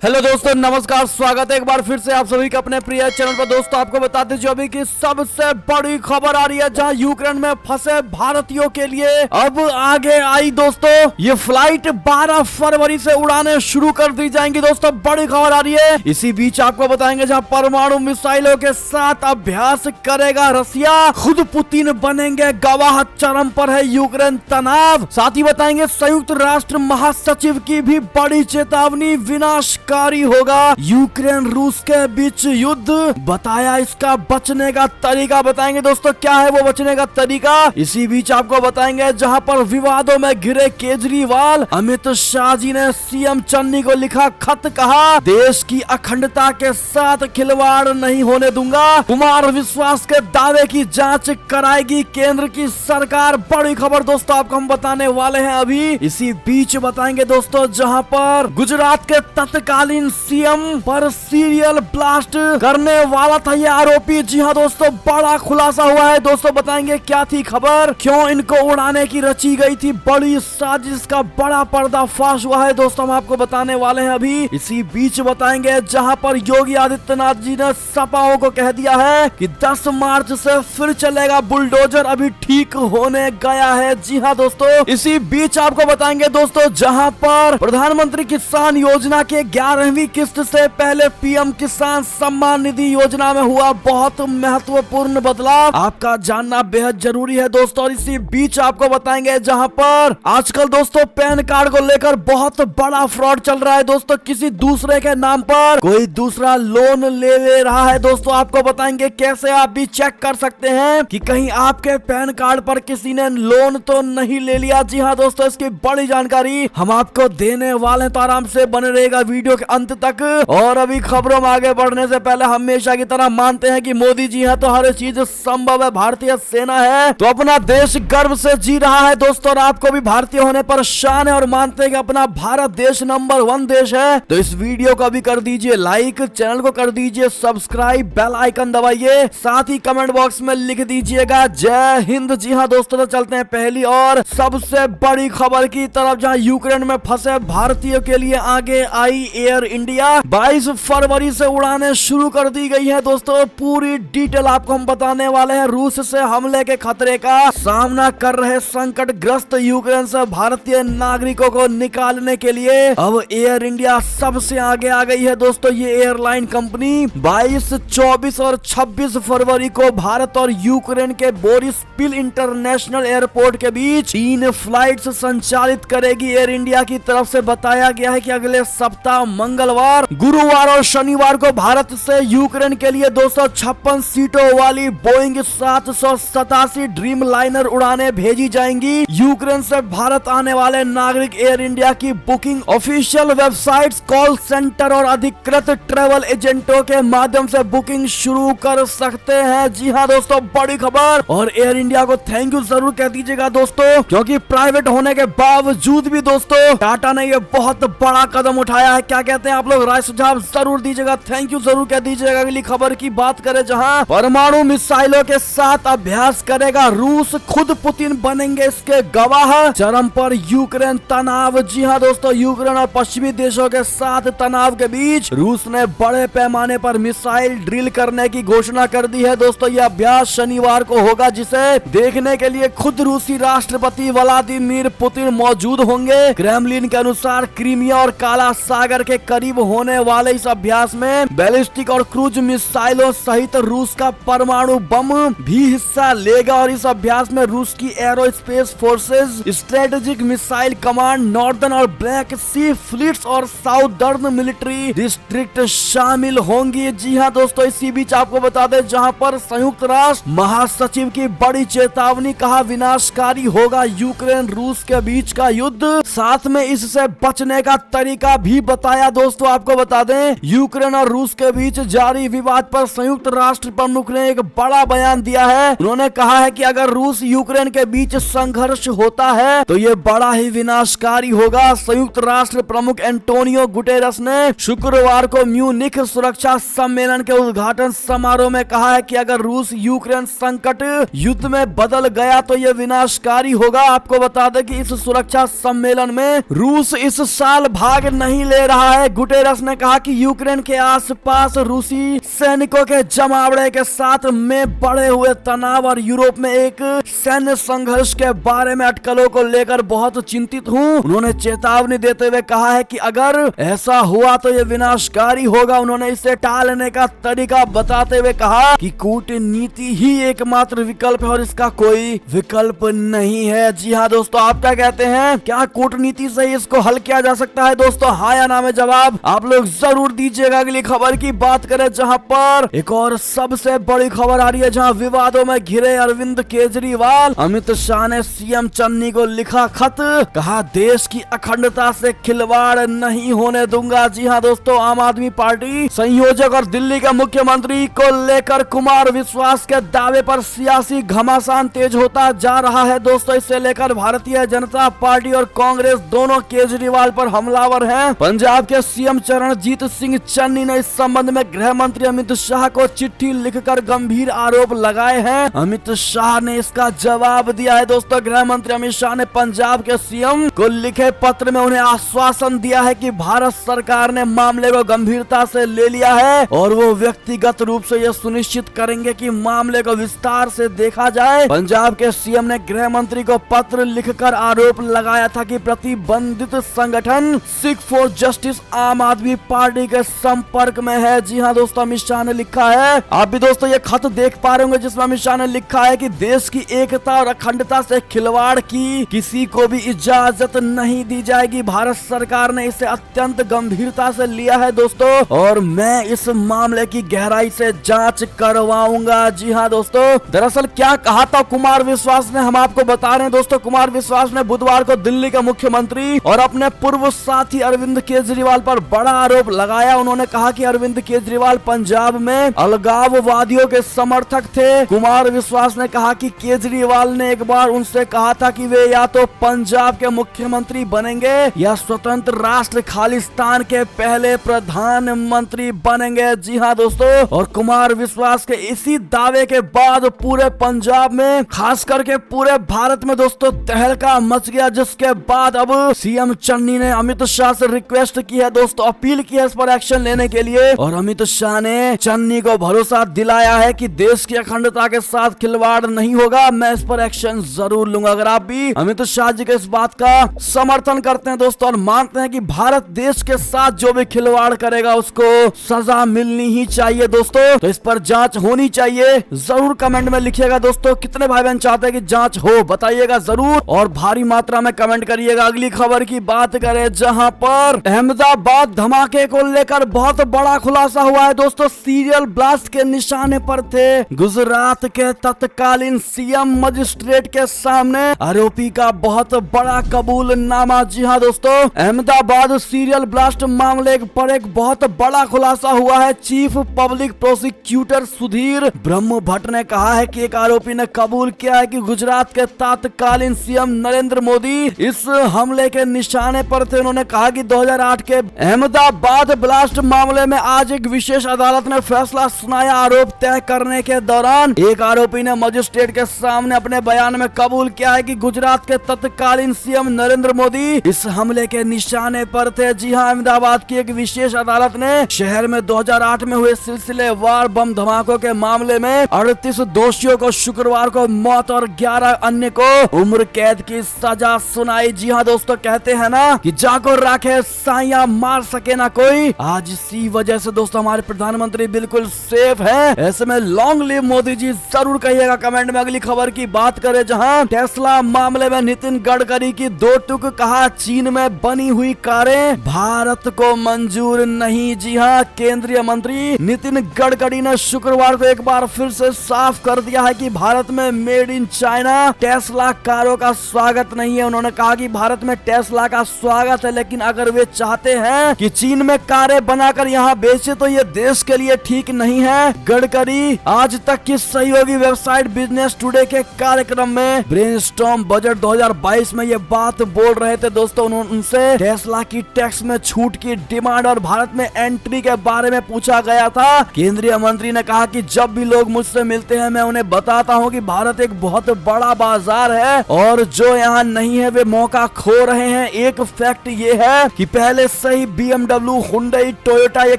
Hello दोस्तों, नमस्कार। स्वागत है एक बार फिर से आप सभी का अपने प्रिय चैनल पर। दोस्तों, आपको बताते जो अभी की सबसे बड़ी खबर आ रही है, जहां यूक्रेन में फंसे भारतीयों के लिए अब आगे आई। दोस्तों, ये फ्लाइट 12 फरवरी से उड़ाने शुरू कर दी जाएंगी। दोस्तों, बड़ी खबर आ रही है। इसी बीच आपको बताएंगे, जहां परमाणु मिसाइलों के साथ अभ्यास करेगा रसिया, खुद पुतिन बनेंगे गवाह, चरम पर है यूक्रेन तनाव। साथ ही बताएंगे संयुक्त राष्ट्र महासचिव की भी बड़ी चेतावनी, विनाशकारी होगा यूक्रेन रूस के बीच युद्ध। बताया इसका बचने का तरीका, बताएंगे दोस्तों क्या है वो बचने का तरीका। इसी बीच आपको बताएंगे, जहां पर विवादों में घिरे केजरीवाल, अमित शाह जी ने सीएम चन्नी को लिखा खत, कहा देश की अखंडता के साथ खिलवाड़ नहीं होने दूंगा। कुमार विश्वास के दावे की जांच कराएगी केंद्र की सरकार। बड़ी खबर दोस्तों आपको हम बताने वाले हैं अभी। इसी बीच बताएंगे दोस्तों, जहां पर गुजरात के तत्कालीन सीएम पर सीरियल ब्लास्ट करने वाला था ये आरोपी। जी हाँ दोस्तों, बड़ा खुलासा हुआ है। दोस्तों, बताएंगे क्या थी खबर, क्यों इनको उड़ाने की रची गई थी बड़ी साजिश का बड़ा पर्दाफाश हुआ है। दोस्तों, हम आपको बताने वाले हैं अभी। इसी बीच बताएंगे, जहां पर योगी आदित्यनाथ जी ने सपाओं को कह दिया है कि 10 मार्च से फिर चलेगा बुलडोजर, अभी ठीक होने गया है। जी हाँ दोस्तों, इसी बीच आपको बताएंगे दोस्तों, जहां पर प्रधानमंत्री किसान योजना के 11वीं किस्त से पहले पीएम किसान सम्मान निधि योजना में हुआ बहुत महत्वपूर्ण बदलाव, आपका जानना बेहद जरूरी है दोस्तों। और इसी बीच आपको बताएंगे, जहां पर आजकल दोस्तों पैन कार्ड को लेकर बहुत बड़ा फ्रॉड चल रहा है। दोस्तों, किसी दूसरे के नाम पर कोई दूसरा लोन ले रहा है। दोस्तों, आपको बताएंगे कैसे आप भी चेक कर सकते हैं कि कहीं आपके पैन कार्ड पर किसी ने लोन तो नहीं ले लिया। जी हाँ दोस्तों, इसकी बड़ी जानकारी हम आपको देने वाले हैं, तो आराम से बने रहेगा वीडियो के अंत तक। और अभी खबरों में आगे बढ़ने से पहले हमेशा की तरह मानते हैं कि मोदी जी हैं तो हर चीज संभव है, भारतीय सेना है तो अपना देश गर्व से जी रहा है दोस्तों। और आपको भी भारतीय होने पर शान है और मानते हैं कि अपना भारत देश नंबर 1 देश है। तो इस वीडियो को भी कर दीजिए लाइक, चैनल को कर दीजिए सब्सक्राइब, बेल आइकन दबाइए, साथ ही कमेंट बॉक्स में लिख दीजिएगा जय हिंद। जी हाँ दोस्तों, तो चलते हैं पहली और सबसे बड़ी खबर की तरफ, जहां यूक्रेन में फंसे भारतीयों के लिए आगे आई एयर इंडिया। 22 फरवरी से उड़ाने शुरू कर दी गई है दोस्तों। पूरी डिटेल आपको हम बताने वाले हैं। रूस से हमले के खतरे का सामना कर रहे संकटग्रस्त यूक्रेन से भारतीय नागरिकों को निकालने के लिए अब एयर इंडिया सबसे आगे आ गई है दोस्तों। ये एयरलाइन कंपनी 22, 24 और 26 फरवरी को भारत और यूक्रेन के बोरिसपिल इंटरनेशनल एयरपोर्ट के बीच 3 फ्लाइट्स संचालित करेगी। एयर इंडिया की तरफ से बताया गया है कि अगले सप्ताह मंगलवार, गुरुवार और शनिवार को भारत से यूक्रेन के लिए 256 सीटों वाली बोइंग 787 ड्रीम लाइनर उड़ानें भेजी जाएंगी। यूक्रेन से भारत आने वाले नागरिक एयर इंडिया की booking official websites, call centre और अधिकृत ट्रेवल एजेंटों के माध्यम से बुकिंग शुरू कर सकते हैं। जी हाँ दोस्तों, बड़ी खबर। और एयर इंडिया को थैंक यू जरूर कह दीजिएगा दोस्तों, क्योंकि प्राइवेट होने के बावजूद भी दोस्तों टाटा ने ये बहुत बड़ा कदम उठाया है। क्या कहते हैं आप लोग, राय सुझाव जरूर दीजिएगा, थैंक यू जरूर कह दीजिएगा। अगली खबर की बात करें, जहां परमाणु मिसाइलों के साथ अभ्यास करेगा रूस, खुद पुतिन बनेंगे इसके गवाह, चरम पर यूक्रेन तनाव। जी हाँ दोस्तों, यूक्रेन और पश्चिमी देशों के साथ तनाव के बीच रूस ने बड़े पैमाने पर मिसाइल ड्रिल करने की घोषणा कर दी है दोस्तों। यह अभ्यास शनिवार को होगा, जिसे देखने के लिए खुद रूसी राष्ट्रपति व्लादिमीर पुतिन मौजूद होंगे। क्रेमलिन के अनुसार क्रीमिया और काला सागर के करीब होने वाले इस अभ्यास में बैलिस्टिक और क्रूज मिसाइलों सहित रूस का परमाणु बम भी हिस्सा लेगा। और इस अभ्यास में रूस की aerospace forces, strategic missile command, northern और ब्लैक सी फ्लीट्स और साउदर्न मिलिट्री डिस्ट्रिक्ट शामिल होंगी। जी हाँ दोस्तों, इसी बीच आपको बता दें, जहां पर संयुक्त राष्ट्र महासचिव की बड़ी चेतावनी, कहा विनाशकारी होगा यूक्रेन रूस के बीच का युद्ध, साथ में इससे बचने का तरीका भी बताया। दोस्तों, आपको बता दें, यूक्रेन और रूस के बीच जारी विवाद पर संयुक्त राष्ट्र प्रमुख ने एक बड़ा बयान दिया है। उन्होंने कहा है कि अगर रूस यूक्रेन के बीच संघर्ष होता है तो ये बड़ा ही विनाशकारी होगा। संयुक्त राष्ट्र प्रमुख एंटोनियो गुटेरस ने शुक्रवार को म्यूनिख सुरक्षा सम्मेलन के उद्घाटन समारोह में कहा है कि अगर रूस यूक्रेन संकट युद्ध में बदल गया तो ये विनाशकारी होगा। आपको बता दें कि इस सुरक्षा सम्मेलन में रूस इस साल भाग नहीं ले रहा रहा है। गुटेरस ने कहा कि यूक्रेन के आसपास रूसी सैनिकों के जमावड़े के साथ में बढ़े हुए तनाव और यूरोप में एक सैन्य संघर्ष के बारे में अटकलों को लेकर बहुत चिंतित हूँ। उन्होंने चेतावनी देते हुए कहा है कि अगर ऐसा हुआ तो ये विनाशकारी होगा। उन्होंने इसे टालने का तरीका बताते हुए कहा कि कूटनीति ही एकमात्र विकल्प है और इसका कोई विकल्प नहीं है। जी हाँ दोस्तों, आप क्या कहते हैं? क्या कूटनीति से इसको हल किया जा सकता है? दोस्तों हाँ या ना में जवाब आप लोग जरूर दीजिएगा। अगली खबर की बात करें जहां पर एक और सबसे बड़ी खबर आ रही है, जहां विवादों में घिरे अरविंद केजरीवाल। अमित शाह ने सीएम चन्नी को लिखा खत, कहा देश की अखंडता से खिलवाड़ नहीं होने दूंगा। जी हाँ दोस्तों, आम आदमी पार्टी संयोजक और दिल्ली के मुख्यमंत्री को लेकर कुमार विश्वास के दावे पर सियासी घमासान तेज होता जा रहा है। दोस्तों इसे लेकर भारतीय जनता पार्टी और कांग्रेस दोनों केजरीवाल पर हमलावर हैं। पंजाब के सीएम चरणजीत सिंह चन्नी ने इस संबंध में गृह मंत्री अमित शाह को चिट्ठी लिखकर गंभीर आरोप लगाए हैं। अमित शाह ने इसका जवाब दिया है। दोस्तों गृह मंत्री अमित शाह ने पंजाब के सीएम को लिखे पत्र में उन्हें आश्वासन दिया है कि भारत सरकार ने मामले को गंभीरता से ले लिया है और वो व्यक्तिगत रूप से यह सुनिश्चित करेंगे कि मामले को विस्तार से देखा जाए। पंजाब के सीएम ने गृह मंत्री को पत्र लिखकर आरोप लगाया था कि प्रतिबंधित संगठन सिख फॉर जस्टिस आम आदमी पार्टी के संपर्क में है। जी हाँ दोस्तों, अमित शाह ने लिखा है। आप भी दोस्तों ये खत देख पा रहे होंगे जिसमें अमित शाह ने लिखा है कि देश की एकता और अखंडता से खिलवाड़ की किसी को भी इजाजत नहीं दी जाएगी। भारत सरकार ने इसे अत्यंत गंभीरता से लिया है दोस्तों, और मैं इस मामले की गहराई से जांच करवाऊंगा। जी हाँ दोस्तों, दरअसल क्या कहा था कुमार विश्वास ने, हम आपको बता रहे हैं दोस्तों। कुमार विश्वास ने बुधवार को दिल्ली के मुख्यमंत्री और अपने पूर्व साथी अरविंद केजरीवाल पर बड़ा आरोप लगाया। उन्होंने कहा कि अरविंद केजरीवाल पंजाब में अलगाववादियों के समर्थक थे। कुमार विश्वास ने कहा कि केजरीवाल ने एक बार उनसे कहा था कि वे या तो पंजाब के मुख्यमंत्री बनेंगे या स्वतंत्र राष्ट्र खालिस्तान के पहले प्रधानमंत्री बनेंगे। जी हाँ दोस्तों, और कुमार विश्वास के इसी दावे के बाद पूरे पंजाब में खास करके पूरे भारत में दोस्तों तहलका मच गया, जिसके बाद अब सीएम चन्नी ने अमित शाह से रिक्वेस्ट की है दोस्तों, अपील की है इस पर एक्शन लेने के लिए। और अमित शाह ने चन्नी को भरोसा दिलाया है कि देश की अखंडता के साथ खिलवाड़ नहीं होगा, मैं इस पर एक्शन जरूर लूंगा। अगर आप भी अमित शाह जी के इस बात का समर्थन करते हैं दोस्तों और मानते हैं कि भारत देश के साथ जो भी खिलवाड़ करेगा उसको सजा मिलनी ही चाहिए दोस्तों, तो इस पर जांच होनी चाहिए। जरूर कमेंट में लिखिएगा दोस्तों, कितने भाई बहन चाहते हैं कि जांच हो, बताइएगा जरूर और भारी मात्रा में कमेंट करिएगा। अगली खबर की बात करें जहां पर अहमदाबाद धमाके को लेकर बहुत बड़ा खुलासा हुआ है दोस्तों। सीरियल ब्लास्ट के निशाने पर थे गुजरात के तत्कालीन सीएम, मजिस्ट्रेट के सामने आरोपी का बहुत बड़ा कबूलनामा। जी हाँ दोस्तों, अहमदाबाद सीरियल ब्लास्ट मामले पर एक बहुत बड़ा खुलासा हुआ है। चीफ पब्लिक प्रोसिक्यूटर सुधीर ब्रह्म भट्ट ने कहा है कि एक आरोपी ने कबूल किया है कि गुजरात के तत्कालीन सीएम नरेंद्र मोदी इस हमले के निशाने पर थे। उन्होंने कहा कि 2008 के अहमदाबाद ब्लास्ट मामले में आज एक विशेष अदालत ने फैसला सुनाया। आरोप तय करने के दौरान एक आरोपी ने मजिस्ट्रेट के सामने अपने बयान में कबूल किया है कि गुजरात के तत्कालीन सीएम नरेंद्र मोदी इस हमले के निशाने पर थे। जी हाँ, अहमदाबाद की एक विशेष अदालत ने शहर में 2008 में हुए सिलसिलेवार बम धमाकों के मामले में 38 दोषियों को शुक्रवार को मौत और 11 अन्य को उम्र कैद की सजा सुनाई। जी हाँ दोस्तों, कहते हैं ना कि जाको राखे साइया मार सके ना कोई। आज इसी वजह से दोस्तों हमारे प्रधानमंत्री बिल्कुल सेफ है। ऐसे में लॉन्ग लिव मोदी जी जरूर कहिएगा कमेंट में। अगली खबर की बात करें जहां टेस्ला मामले में नितिन गडकरी की दो टूक, कहा चीन में बनी हुई कारें भारत को मंजूर नहीं। जी हाँ, केंद्रीय मंत्री नितिन गडकरी ने शुक्रवार को एक बार फिर से साफ कर दिया है कि भारत में मेड इन चाइना टेस्ला कारों का स्वागत नहीं है। उन्होंने कहा कि भारत में टेस्ला का स्वागत है, लेकिन अगर वे चाहते हैं कि चीन में कारें बनाकर यहाँ बेचे तो ये देश के लिए ठीक नहीं है। गडकरी आज तक की सहयोगी वेबसाइट बिजनेस टुडे के कार्यक्रम में ब्रेनस्टॉर्म बजट 2022 में ये बात बोल रहे थे दोस्तों। उनसे टेस्ला की टैक्स में छूट की डिमांड और भारत में एंट्री के बारे में पूछा गया था। केंद्रीय मंत्री ने कहा कि जब भी लोग मुझसे मिलते हैं मैं उन्हें बताता हूं कि भारत एक बहुत बड़ा बाजार है और जो यहाँ नहीं है वे मौका खो रहे हैं। एक फैक्ट ये है कि पहले से ही BMW, Hyundai, टोयोटा ये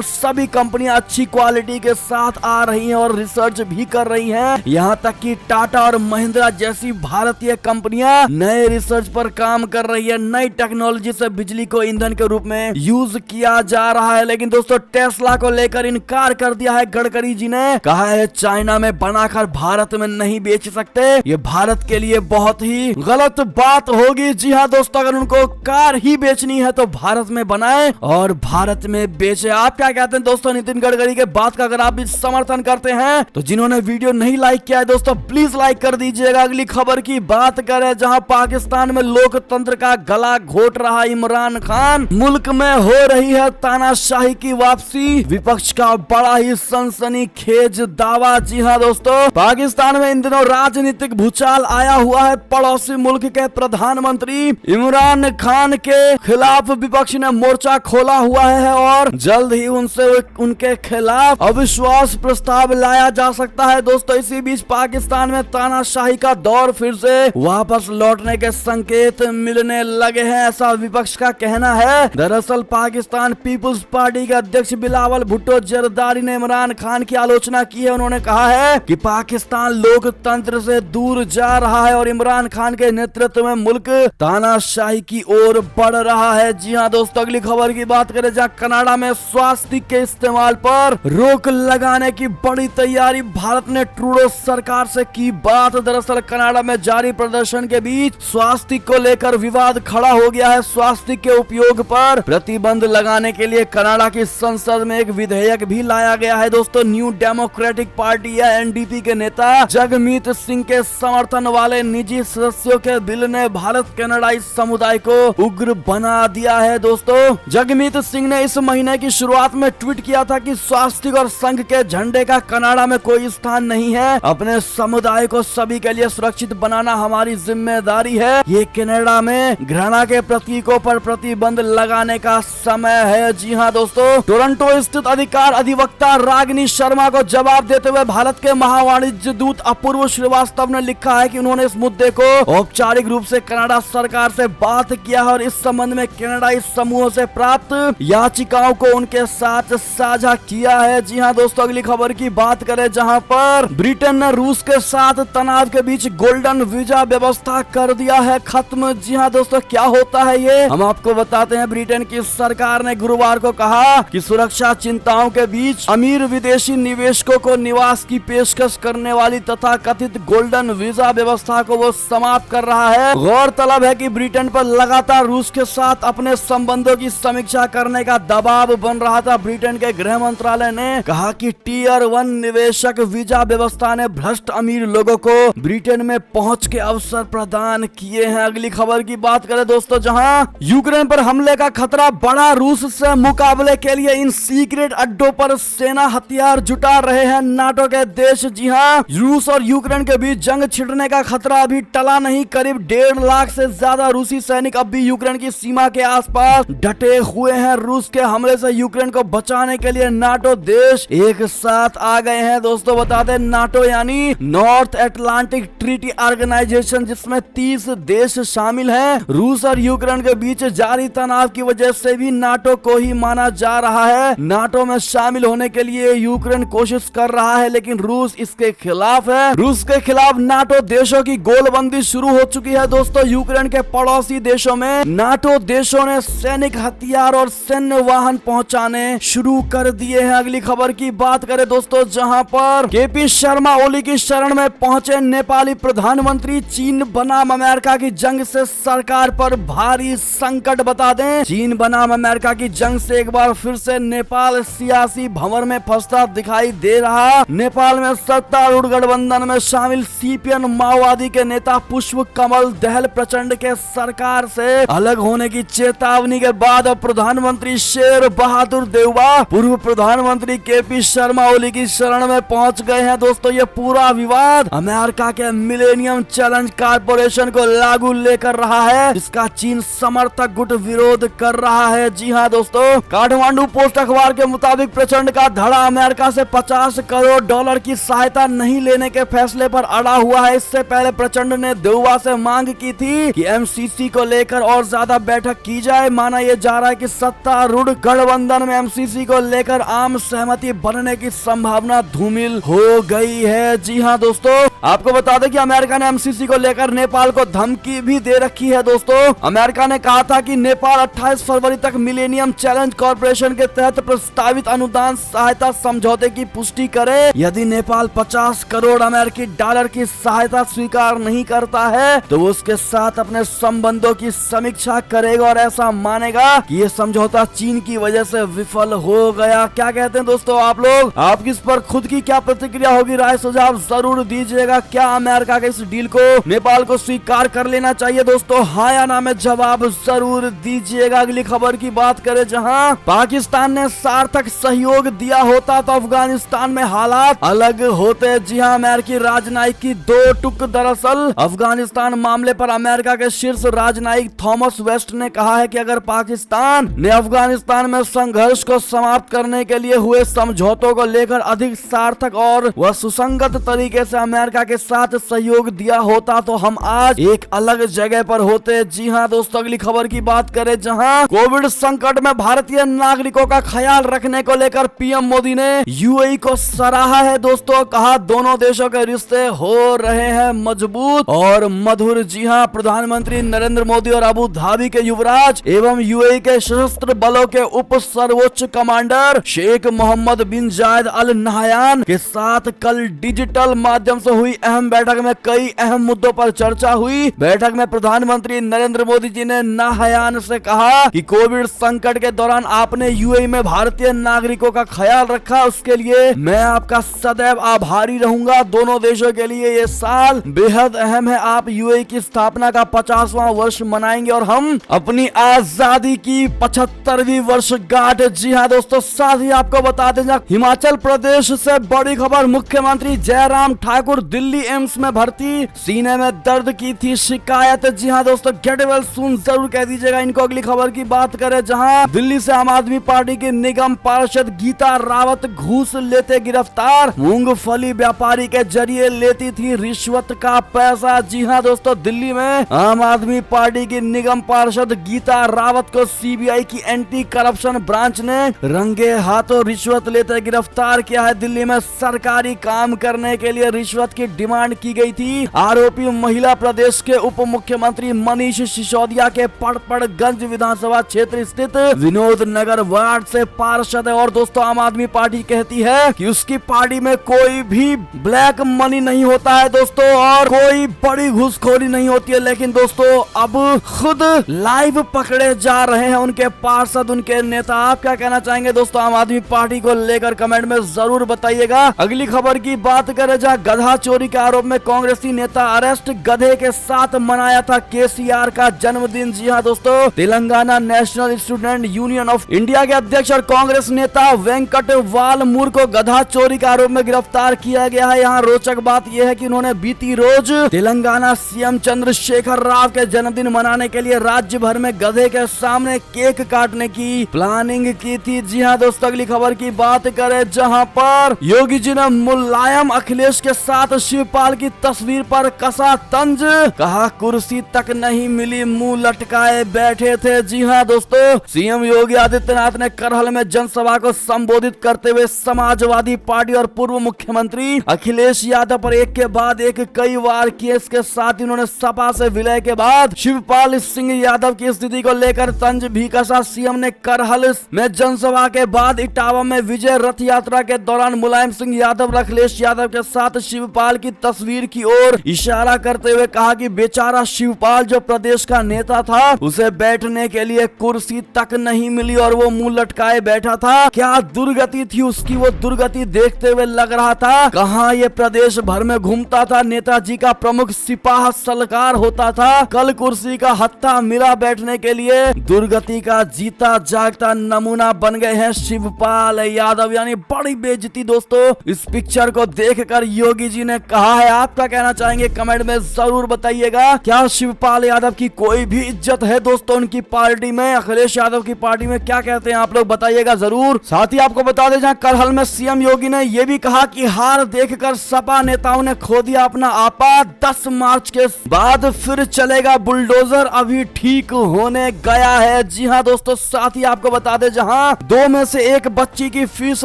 सभी कंपनियां अच्छी क्वालिटी के साथ आ रही हैं और रिसर्च भी कर रही हैं। यहाँ तक कि टाटा और महिंद्रा जैसी भारतीय कंपनियां नए रिसर्च पर काम कर रही है। नई टेक्नोलॉजी से बिजली को ईंधन के रूप में यूज किया जा रहा है। लेकिन दोस्तों टेस्ला को लेकर इनकार कर दिया है गडकरी जी ने। कहा है चाइना में बनाकर भारत में नहीं बेच सकते, ये भारत के लिए बहुत ही गलत बात होगी। जी हाँ दोस्तों, अगर उनको कार ही बेचनी है तो भारत में बनाए और भारत में बेचे। आप क्या कहते हैं दोस्तों नितिन गडकरी के बात का? अगर आप भी समर्थन करते हैं तो जिन्होंने वीडियो नहीं लाइक किया है दोस्तों प्लीज लाइक कर दीजिएगा। अगली खबर की बात करें, जहां पाकिस्तान में लोकतंत्र का गला घोट रहा इमरान खान, मुल्क में हो रही है तानाशाही की वापसी, विपक्ष का बड़ा ही सनसनीखेज दावा। जी हाँ दोस्तों, पाकिस्तान में इन दिनों राजनीतिक भूचाल आया हुआ है। पड़ोसी मुल्क के प्रधानमंत्री इमरान खान के खिलाफ विपक्ष ने मोर्चा खोला हुआ है और जल्द ही उनसे उनके खिलाफ अविश्वास प्रस्ताव लाया जा सकता है। दोस्तों इसी बीच पाकिस्तान में तानाशाही का दौर फिर से वापस लौटने के संकेत मिलने लगे हैं, ऐसा विपक्ष का कहना है। दरअसल पाकिस्तान पीपुल्स पार्टी के अध्यक्ष बिलावल भुट्टो जरदारी ने इमरान खान की आलोचना की है। उन्होंने कहा है कि पाकिस्तान लोकतंत्र से दूर जा रहा है और इमरान खान के नेतृत्व में मुल्क तानाशाही की ओर बढ़ रहा है। जी हाँ दोस्तों, अगली खबर की बात करें, जहाँ कनाडा में स्वास्तिक के इस्तेमाल पर रोक लगाने की बड़ी तैयारी भारत ने ट्रूडो सरकार से की बात। दरअसल कनाडा में जारी प्रदर्शन के बीच स्वास्तिक को लेकर विवाद खड़ा हो गया है। स्वास्तिक के उपयोग पर प्रतिबंध लगाने के लिए कनाडा की संसद में एक विधेयक भी लाया गया है। दोस्तों न्यू डेमोक्रेटिक पार्टी या एनडीपी के नेता जगमीत सिंह के समर्थन वाले निजी सदस्यों के बिल ने भारत कनाडाई समुदाय को उग्र बना दिया है। दोस्तों जगमीत सिंह ने इस महीने की शुरुआत में ट्वीट किया था कि स्वास्तिक और संघ के झंडे का कनाडा में कोई स्थान नहीं है। अपने समुदाय को सभी के लिए सुरक्षित बनाना हमारी जिम्मेदारी है। ये कनाडा में घृणा के प्रतीकों पर प्रतिबंध लगाने का समय है। जी हाँ दोस्तों, टोरंटो स्थित अधिकार अधिवक्ता रागिनी शर्मा को जवाब देते हुए भारत के महावाणिज्य दूत अपूर्व श्रीवास्तव ने लिखा है कि उन्होंने इस मुद्दे को औपचारिक रूप से कनाडा सरकार से बात किया है और इस संबंध में कनाडाई समूहों से प्राप्त याचिकाओं को उनके साथ साझा किया है। जी हाँ दोस्तों, अगली खबर की बात करें, जहां पर ब्रिटेन ने रूस के साथ तनाव के बीच गोल्डन वीजा व्यवस्था कर दिया है खत्म। जी हाँ दोस्तों, क्या होता है ये हम आपको बताते हैं। ब्रिटेन की सरकार ने गुरुवार को कहा कि सुरक्षा चिंताओं के बीच अमीर विदेशी निवेशकों को निवास की पेशकश करने वाली तथा कथित गोल्डन वीजा व्यवस्था को वो समाप्त कर रहा है। गौरतलब है कि ब्रिटेन पर लगातार रूस के साथ अपने संबंधों की समीक्षा करने का दबाव बन रहा था। ब्रिटेन के गृह मंत्रालय ने कहा कि टियर 1 निवेशक वीजा व्यवस्था ने भ्रष्ट अमीर लोगों को ब्रिटेन में पहुंच के अवसर प्रदान किए हैं। अगली खबर की बात करें दोस्तों, जहां यूक्रेन पर हमले का खतरा बढ़ा, रूस से मुकाबले के लिए इन सीक्रेट अड्डों पर सेना हथियार जुटा रहे हैं नाटो के देश। जी हाँ, रूस और यूक्रेन के बीच जंग छिड़ने का खतरा अभी टला नहीं। करीब 1.5 लाख से ज्यादा रूसी सैनिक अब भी यूक्रेन की सीमा के आसपास डटे हुए हैं। रूस के हमले से यूक्रेन को बचाने के लिए नाटो देश एक साथ आ गए हैं। दोस्तों बता दें, नाटो यानी नॉर्थ अटलांटिक ट्रीटी ऑर्गेनाइजेशन, जिसमें 30 देश शामिल हैं। रूस और यूक्रेन के बीच जारी तनाव की वजह से भी नाटो को ही माना जा रहा है। नाटो में शामिल होने के लिए यूक्रेन कोशिश कर रहा है, लेकिन रूस इसके खिलाफ है। रूस के खिलाफ नाटो देशों की गोलबंदी शुरू हो चुकी है। दोस्तों यूक्रेन के पड़ोसी देशों में नाटो देशों ने सैनिक हथियार और सैन्य वाहन पहुंचाने शुरू कर दिए हैं। अगली खबर की बात करें दोस्तों, जहां पर केपी शर्मा ओली की शरण में पहुंचे नेपाली प्रधानमंत्री, चीन बनाम अमेरिका की जंग से सरकार पर भारी संकट। बता दें, चीन बनाम अमेरिका की जंग से एक बार फिर से नेपाल सियासी भंवर में फंसता दिखाई दे रहा। नेपाल में सत्तारूढ़ गठबंधन में शामिल सीपीएन माओवादी के नेता पुष्प कमल दहल प्रचंड के सरकार से अलग होने की चेतावनी के बाद अब प्रधानमंत्री शेर बहादुर देउबा पूर्व प्रधानमंत्री केपी शर्मा ओली की शरण में पहुंच गए हैं। दोस्तों ये पूरा विवाद अमेरिका के मिलेनियम चैलेंज कारपोरेशन को लागू लेकर रहा है, जिसका चीन समर्थक गुट विरोध कर रहा है। जी हाँ दोस्तों, काठमांडू पोस्ट अखबार के मुताबिक प्रचंड का धड़ा अमेरिका से 50 करोड़ डॉलर की सहायता नहीं लेने के फैसले पर अड़ा हुआ है। इससे पहले प्रचंड ने देउबा से मांग की थी कि एमसीसी को लेकर और ज्यादा बैठक की जाए। माना ये जा रहा है कि सत्तारूढ़ गठबंधन में एमसीसी को लेकर आम सहमति बनने की संभावना धूमिल हो गई है। जी हाँ दोस्तों, आपको बता दें कि अमेरिका ने एमसीसी को लेकर नेपाल को धमकी भी दे रखी है। दोस्तों, अमेरिका ने कहा था कि नेपाल 28 फरवरी तक मिलेनियम चैलेंज कॉर्पोरेशन के तहत प्रस्तावित अनुदान सहायता समझौते की पुष्टि करे। यदि नेपाल 50 करोड़ अमेरिकी डॉलर की सहायता स्वीकार नहीं करता है तो वो उसके साथ अपने संबंधों की समीक्षा करेगा और ऐसा मानेगा कि ये समझौता चीन की वजह से विफल हो गया। क्या कहते हैं दोस्तों आप लोग? आपकी इस पर खुद की क्या प्रतिक्रिया होगी? राय सुझाव जरूर दीजिएगा। क्या अमेरिका के इस डील को नेपाल को स्वीकार कर लेना चाहिए दोस्तों? हाँ या ना में जवाब जरूर दीजिएगा। अगली खबर की बात करें, जहां पाकिस्तान ने सार्थक सहयोग दिया होता तो अफगानिस्तान में हालात अलग होते। जी हाँ, अमेरिकी राजनयिक की दो टुक। दरअसल अफगानिस्तान मामले पर अमेरिका के शीर्ष राजनयिक थॉमस वेस्ट ने कहा है कि अगर पाकिस्तान ने अफगानिस्तान में संघर्ष को समाप्त करने के लिए हुए समझौतों को लेकर अधिक सार्थक और वह सुसंगत तरीके से अमेरिका के साथ सहयोग दिया होता तो हम आज एक अलग जगह पर होते। जी हाँ दोस्तों, अगली खबर की बात करें, जहां कोविड संकट में भारतीय नागरिकों का ख्याल रखने को लेकर पीएम मोदी ने यूएई को सराहा है। दोस्तों, कहा दोनों देशों के रिश्ते हो रहे हैं मजबूत और मधुर। जी हाँ, प्रधानमंत्री नरेंद्र मोदी और अबू धाबी के युवराज एवं यूएई के सशस्त्र बलों के उप सर्वोच्च कमांडर शेख मोहम्मद बिन जायद अल नहयान के साथ कल डिजिटल माध्यम से हुई अहम बैठक में कई अहम मुद्दों पर चर्चा हुई। बैठक में प्रधानमंत्री नरेंद्र मोदी जी ने नहयान से कहा कि कोविड संकट के दौरान आपने यूएई में भारतीय नागरिकों का ख्याल रखा, उसके लिए मैं आपका सदैव आभारी रहूंगा। दोनों देशों के लिए ये साल बेहद अहम है। आप यूएई की स्थापना का 50वां वर्ष मनाएंगे और हम अपनी आजादी की 75वीं वर्षगांठ। जी हाँ दोस्तों, साथ ही आपको बता दें, हिमाचल प्रदेश से बड़ी खबर, मुख्यमंत्री जयराम ठाकुर दिल्ली एम्स में भर्ती, सीने में दर्द की थी शिकायत। जी हाँ दोस्तों, गेट वेल सून जरूर कह दीजिएगा इनको। अगली खबर की बात करें, जहां दिल्ली से आम आदमी पार्टी की निगम पार्षद गीता रावत घूस लेते गिरफ्तार, मूंगफली व्यापारी के जरिए लेती थी रिश्वत का पैसा। जी हाँ दोस्तों, दिल्ली में आम आदमी पार्टी की निगम पार्षद गीता रावत को सीबीआई की एंटी करप्शन ब्रांच ने रंगे हाथों रिश्वत लेते गिरफ्तार किया है। दिल्ली में सरकारी काम करने के लिए रिश्वत की डिमांड की गई थी। आरोपी महिला प्रदेश के उप मुख्यमंत्री मनीष सिसोदिया के पड़पड़गंज विधानसभा क्षेत्र स्थित विनोद नगर वार्ड से पार्षद है। और दोस्तों, आम आदमी पार्टी कहती है कि उसकी पार्टी में कोई भी ब्लैक मनी नहीं होता है दोस्तों, और कोई बड़ी घूसखोरी नहीं होती है। लेकिन दोस्तों, अब खुद लाइव पकड़े जा रहे हैं उनके पार्षद, उनके नेता। आप क्या कहना चाहेंगे दोस्तों आम आदमी पार्टी को लेकर? कमेंट में जरूर बताइएगा। अगली खबर की बात करें, जहां गधा चोरी के आरोप में कांग्रेसी नेता अरेस्ट, गधे के साथ मनाया था केसीआर का जन्मदिन। जी हाँ दोस्तों, Telangana national student union of India के अध्यक्ष और कांग्रेस नेता वेंकट वालमूर को गधा चोरी के आरोप में गिरफ्तार किया गया है। यहाँ रोचक बात यह है कि उन्होंने बीती रोज तेलंगाना सीएम चंद्रशेखर राव के जन्मदिन मनाने के लिए राज्य भर में गधे के सामने केक काटने की प्लानिंग की थी। जी हाँ दोस्तों, अगली खबर की बात करें, जहां पर योगी जी ने मुलायम अखिलेश के साथ शिवपाल की तस्वीर पर कसा तंज, कहा कुर्सी तक नहीं मिली, मुंह लटकाए बैठे थे। जी हाँ दोस्तों, सीएम योगी आदित्यनाथ ने करहल में जनसभा को संबोधित करते हुए समाजवादी पार्टी और पूर्व मुख्यमंत्री अखिलेश यादव पर एक के बाद एक कई वार केस के साथ इन्होंने सपा से विलय के बाद शिवपाल सिंह यादव की स्थिति को लेकर तंज भी कसा। सीएम ने करहल में जनसभा के बाद इटावा में विजय रथ यात्रा के दौरान मुलायम सिंह यादव अखिलेश यादव के साथ शिवपाल की तस्वीर की ओर इशारा करते हुए कहा कि बेचारा शिवपाल जो प्रदेश का नेता था, उसे बैठने के लिए कुर्सी तक नहीं मिली और वो मुंह लटकाए बैठा था। क्या दुर्गति थी उसकी, वो दुर्गति देखते हुए लग रहा था कहाँ ये प्रदेश भर में घूमता था, नेताजी का प्रमुख सिपाह सलाहकार होता था, कल कुर्सी का हत्था मिला बैठने के लिए। दुर्गति का जीता जागता नमूना बन गए हैं शिवपाल यादव, यानी बड़ी बेइज्जती दोस्तों। इस पिक्चर को देखकर योगी जी ने कहा है। आप क्या कहना चाहेंगे कमेंट में जरूर बताइएगा। क्या शिवपाल यादव की कोई भी इज्जत है दोस्तों उनकी पार्टी में, अखिलेश यादव की पार्टी में? क्या कहते हैं आप लोग बताइएगा जरूर। साथ ही आपको बता दें जहां करहल में सीएम योगी ने यह भी कहा कि हार देखकर सपा नेताओं ने खो दिया अपना आपा, 10 मार्च के बाद फिर चलेगा बुलडोजर, अभी ठीक होने गया है। जी हाँ दोस्तों, साथ ही आपको बता दें जहां 2 में से 1 बच्ची की फीस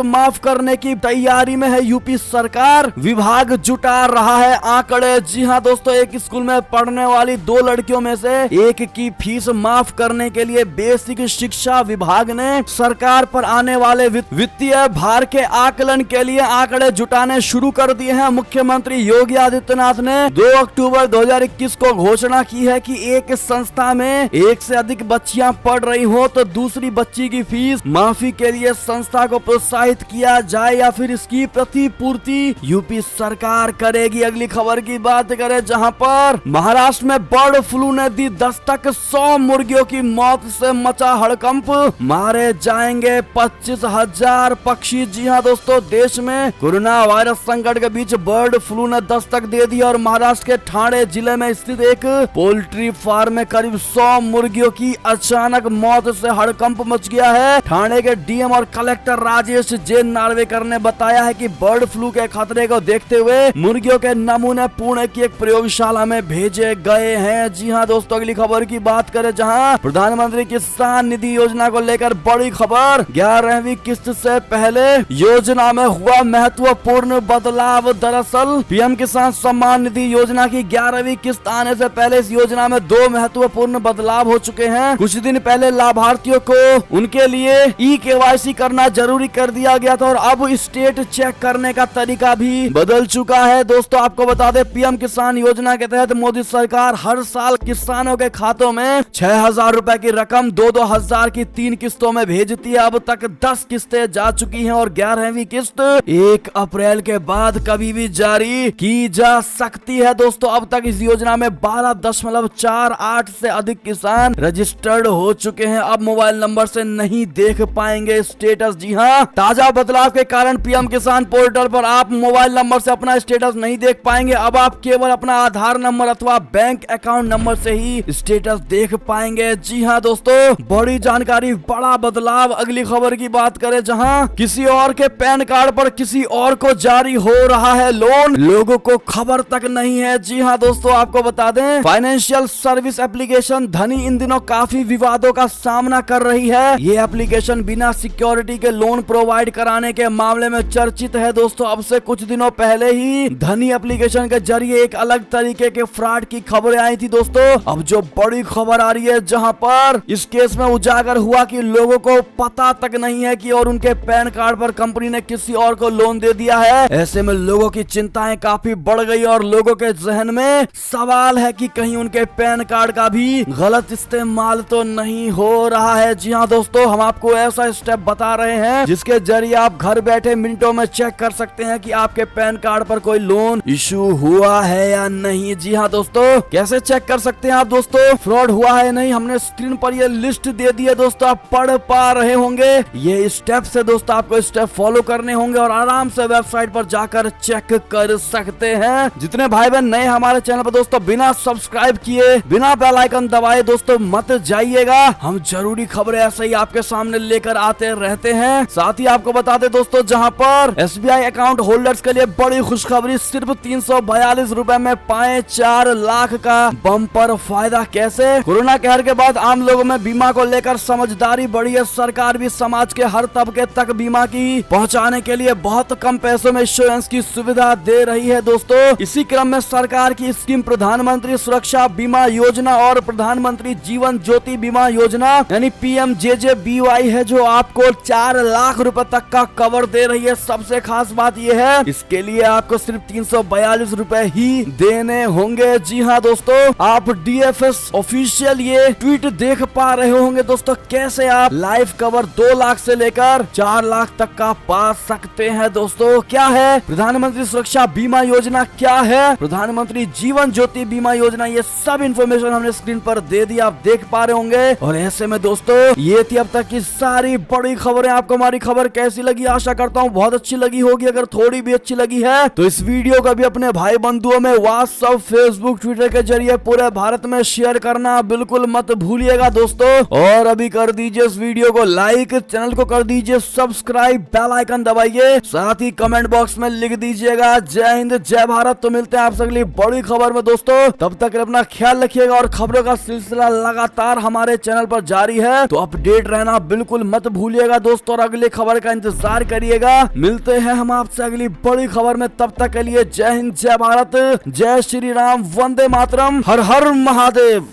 माफ करने की तैयारी में है यूपी सरकार, विभाग जुटा रहा है आंकड़े। जी हाँ दोस्तों, एक स्कूल में पढ़ने वाली 2 लड़कियों में से 1 की फीस माफ करने के लिए बेसिक शिक्षा विभाग ने सरकार पर आने वाले वित्तीय भार के आकलन के लिए आंकड़े जुटाने शुरू कर दिए हैं। मुख्यमंत्री योगी आदित्यनाथ ने 2 अक्टूबर 2021 को घोषणा की है कि एक संस्था में 1 से अधिक बच्चियां पढ़ रही हो तो दूसरी बच्ची की फीस माफी के लिए संस्था को प्रोत्साहित किया जाए या फिर इसकी प्रतिपूर्ति यूपी सरकार करेगी। अगली खबर की बात करें जहां पर महाराष्ट्र में बर्ड फ्लू ने दी दस्तक, 100 मुर्गियों की मौत से मचा हड़कंप, मारे जाएंगे 25,000 पक्षी। जी हाँ दोस्तों, देश में कोरोना वायरस संकट के बीच बर्ड फ्लू ने दस्तक दे दी और महाराष्ट्र के ठाणे जिले में स्थित एक पोल्ट्री फार्म में करीब 100 मुर्गियों की अचानक मौत से हड़कंप मच गया है। ठाणे के डीएम और कलेक्टर राजेश जे नार्वेकर ने बताया है कि बर्ड फ्लू के खतरे को देखते हुए मुर्गियों के नमूने पुणे की एक प्रयोगशाला में भेजे गए हैं। जी हाँ दोस्तों, अगली खबर की बात करें जहां प्रधानमंत्री किसान निधि योजना को लेकर बड़ी खबर, 11वीं किस्त से पहले योजना में हुआ महत्वपूर्ण बदलाव। दरअसल पीएम किसान सम्मान निधि योजना की 11वीं किस्त आने से पहले इस योजना में 2 महत्वपूर्ण बदलाव हो चुके हैं। कुछ दिन पहले लाभार्थियों को उनके लिए KYC करना जरूरी कर दिया गया था और अब स्टेट चेक करने का तरीका भी बदल चुका है। दोस्तों आपको बता दें, पीएम किसान योजना के तहत मोदी सरकार हर साल किसानों के खातों में 6,000 रुपए की रकम 2-2 हजार की 3 किस्तों में भेजती है। अब तक 10 किस्तें जा चुकी हैं और 11वीं किस्त 1 अप्रैल के बाद कभी भी जारी की जा सकती है। दोस्तों अब तक इस योजना में 12.48 से अधिक किसान रजिस्टर्ड हो चुके हैं। अब मोबाइल नंबर से नहीं देख पाएंगे स्टेटस। जी हाँ, ताजा बदलाव के कारण पीएम किसान पोर्टल पर आप मोबाइल नंबर से अपना स्टेटस नहीं देख पाएंगे। अब आप केवल अपना आधार नंबर अथवा बैंक अकाउंट नंबर से ही स्टेटस देख पाएंगे। जी हाँ दोस्तों, बड़ी जानकारी, बड़ा बदलाव। अगली खबर की बात करें जहां किसी और के पैन कार्ड पर किसी और को जारी हो रहा है लोन, लोगों को खबर तक नहीं है। जी हाँ दोस्तों, आपको बता दें फाइनेंशियल सर्विस एप्लीकेशन धनी इन दिनों काफी विवादों का सामना कर रही है। ये एप्लीकेशन बिना सिक्योरिटी के लोन प्रोवाइड कराने के मामले में चर्चित है। दोस्तों अब से कुछ दिनों पहले ही धनी एप्लीकेशन के जरिए एक अलग तरीके के फ्रॉड की खबरें आई थी। दोस्तों अब जो बड़ी खबर आ रही है जहां पर इस केस में उजागर हुआ कि लोगों को पता तक नहीं है कि और उनके पैन कार्ड पर कंपनी ने किसी और को लोन दे दिया है। ऐसे में लोगों की चिंताएं काफी बढ़ गई और लोगों के जहन में सवाल है कि कहीं उनके पैन कार्ड का भी गलत इस्तेमाल तो नहीं हो रहा है। जी हाँ दोस्तों, हम आपको ऐसा स्टेप बता रहे हैं जिसके जरिए आप घर बैठे मिनटों में चेक कर सकते हैं कि आपके पैन कार्ड पर कोई लोन इशू हुआ है या नहीं। जी हाँ दोस्तों, कैसे चेक कर सकते हैं आप दोस्तों फ्रॉड हुआ है नहीं, हमने स्क्रीन पर ये लिस्ट दे दी है दोस्तों, आप पढ़ पा रहे होंगे। ये स्टेप से दोस्तों आपको स्टेप फॉलो करने होंगे और आराम से वेबसाइट पर जाकर चेक कर सकते हैं। जितने भाई बहन नए हमारे चैनल पर दोस्तों बिना सब्सक्राइब किए, बिना बेल आइकन दबाए दोस्तों मत जाइएगा, हम जरूरी खबरें ऐसे ही आपके सामने लेकर आते रहते हैं। साथ ही आपको बता दें दोस्तों, जहां पर SBI अकाउंट होल्डर्स के लिए बड़ी खुशखबरी, सिर्फ 342 रुपए में पाए 4 लाख का बम्पर फायदा। कैसे? कोरोना कहर के बाद आम लोगों में बीमा को लेकर समझदारी बढ़ी है। सरकार भी समाज के हर तबके तक बीमा की पहुंचाने के लिए बहुत कम पैसों में इंश्योरेंस की सुविधा दे रही है। दोस्तों इसी क्रम में सरकार की स्कीम प्रधानमंत्री सुरक्षा बीमा योजना और प्रधानमंत्री जीवन ज्योति बीमा योजना यानी PMJJBY है, जो आपको 4 लाख रुपए तक का कवर दे रही है। सबसे खास बात यह है, इसके लिए आपको सिर्फ 342 रुपए ही देने होंगे। जी हाँ दोस्तों, आप DFS ऑफिशियल ये ट्वीट देख पा रहे होंगे दोस्तों, कैसे आप लाइफ कवर 2 लाख से लेकर 4 लाख तक का पा सकते हैं। दोस्तों क्या है प्रधानमंत्री सुरक्षा बीमा योजना, क्या है प्रधानमंत्री जीवन ज्योति बीमा योजना, ये सब इंफॉर्मेशन हमने स्क्रीन पर दे दी, आप देख पा रहे होंगे। और ऐसे में दोस्तों ये थी अब तक की सारी बड़ी खबरें। आपको हमारी खबर कैसी लगी? आशा करता हूँ बहुत अच्छी लगी होगी। अगर थोड़ी भी अच्छी लगी है तो इस वीडियो को भी अपने भाई बंधुओं में व्हाट्सएप, फेसबुक, ट्विटर के जरिए पूरे भारत में शेयर करना बिल्कुल मत भूलिएगा दोस्तों। और अभी कर दीजिए इस वीडियो को लाइक, चैनल को कर दीजिए सब्सक्राइब, बेल आइकन दबाइए, साथ ही कमेंट बॉक्स में लिख दीजिएगा जय हिंद जय भारत। तो मिलते हैं आपसे अगली बड़ी खबर में दोस्तों, तब तक अपना ख्याल रखिएगा और खबरों का सिलसिला लगातार हमारे चैनल पर जारी है, तो अपडेट रहना बिल्कुल मत भूलिएगा दोस्तों और अगली खबर का इंतजार करिएगा। मिलते हैं हम आपसे अगली बड़ी खबर में, तब तक के लिए जय हिंद जय भारत, जय श्री राम, वंदे मातरम, हर हर महादेव।